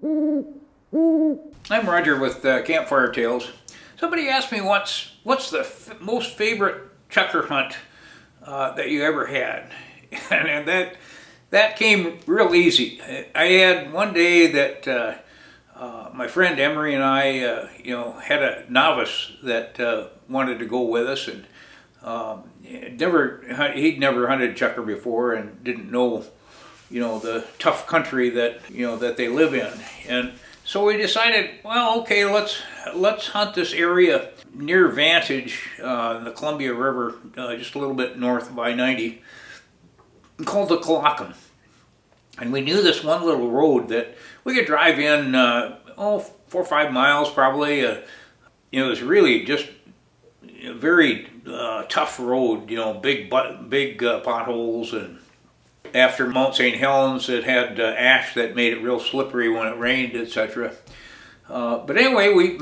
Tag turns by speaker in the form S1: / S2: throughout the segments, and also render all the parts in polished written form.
S1: I'm Roger with Campfire Tales. Somebody asked me once, what's the most favorite chukar hunt that you ever had? And that came real easy. I had one day that my friend Emery and I, had a novice that wanted to go with us, and he'd never hunted chukar before and didn't know, the tough country that that they live in. And so we decided, well, okay, let's hunt this area near Vantage, the Columbia River, just a little bit north of I-90, called the Kalakam. And we knew this one little road that we could drive in, 4 or 5 miles probably. It was really just a very tough road, big potholes, and after Mount St. Helens it had ash that made it real slippery when it rained, etc. But anyway, we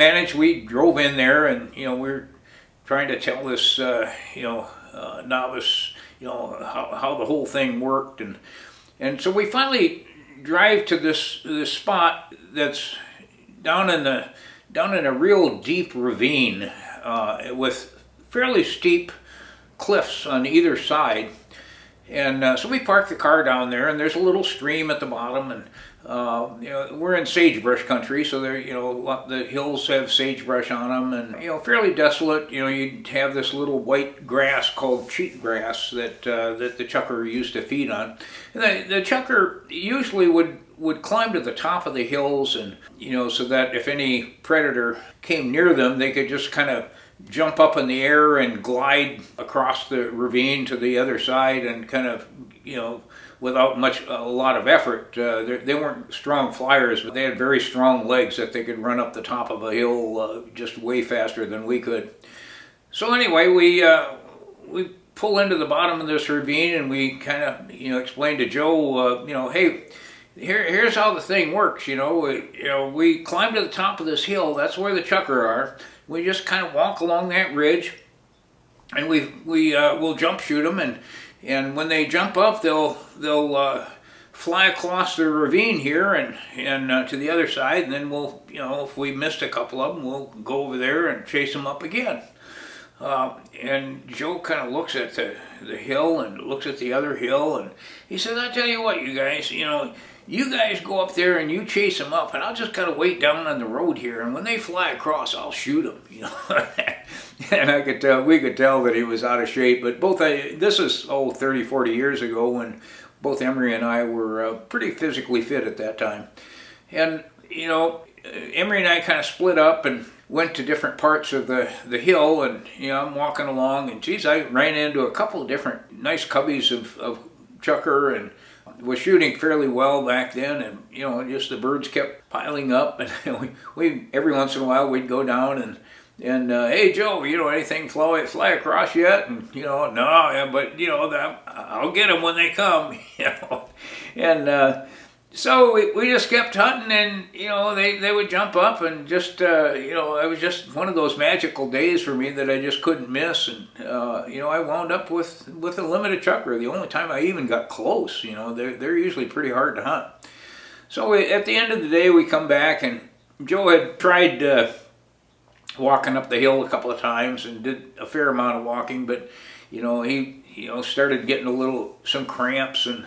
S1: drove in there, and we were trying to tell this novice how the whole thing worked, and so we finally drive to this spot that's down in a real deep ravine with fairly steep cliffs on either side. And so we parked the car down there, and there's a little stream at the bottom, and we're in sagebrush country, so there, the hills have sagebrush on them, and fairly desolate. You'd have this little white grass called cheatgrass that the chukar used to feed on. And the chukar usually would climb to the top of the hills, and so that if any predator came near them, they could just kind of jump up in the air and glide across the ravine to the other side, and kind of, without a lot of effort. They weren't strong flyers, but they had very strong legs that they could run up the top of a hill just way faster than we could. So anyway, we pull into the bottom of this ravine, and we kind of, explain to Joe, hey, here's how the thing works. We climb to the top of this hill. That's where the chukar are. We just kind of walk along that ridge, and we'll jump shoot them, and when they jump up, they'll fly across the ravine here and to the other side, and then we'll, if we missed a couple of them, we'll go over there and chase them up again. And Joe kind of looks at the hill and looks at the other hill, and he says, "I tell you what, you guys, you guys go up there and you chase them up, and I'll just kind of wait down on the road here, and when they fly across, I'll shoot them." And we could tell that he was out of shape. But this is 30, 40 years ago, when both Emery and I were pretty physically fit at that time. And Emery and I kind of split up and went to different parts of the hill, and I'm walking along, and geez, I ran into a couple of different nice cubbies of chukar, and was shooting fairly well back then, and just the birds kept piling up, and we every once in a while we'd go down and hey Joe, anything fly across yet? And no, yeah, but I'll get them when they come. And so we just kept hunting, and they would jump up, and just it was just one of those magical days for me that I just couldn't miss. And I wound up with a limited chukar. The only time I even got close. They're usually pretty hard to hunt. So at the end of the day, we come back, and Joe had tried walking up the hill a couple of times and did a fair amount of walking, but he started getting some cramps, and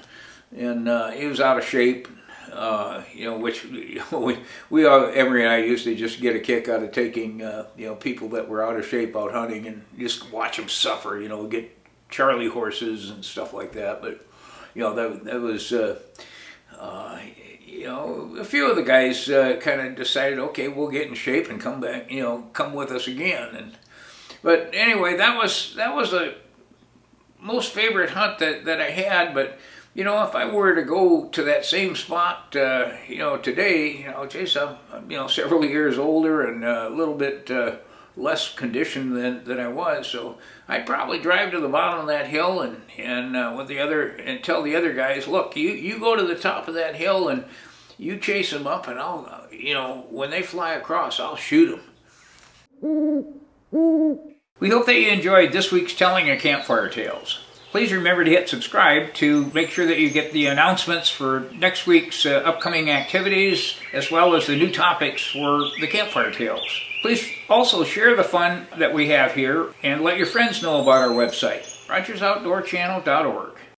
S1: he was out of shape. Which Emery and I used to just get a kick out of taking people that were out of shape out hunting, and just watch them suffer. Get Charlie horses and stuff like that. But that was a few of the guys kind of decided, okay, we'll get in shape and come back, come with us again. But anyway, that was a most favorite hunt that I had. But if I were to go to that same spot, today, geez, I'm several years older and a little bit less conditioned than I was, so I'd probably drive to the bottom of that hill and tell the other guys, look, you go to the top of that hill and you chase them up, and I'll, when they fly across, I'll shoot them. We hope that you enjoyed this week's telling of Campfire Tales. Please remember to hit subscribe to make sure that you get the announcements for next week's upcoming activities, as well as the new topics for the Campfire Tales. Please also share the fun that we have here and let your friends know about our website, RogersOutdoorChannel.org.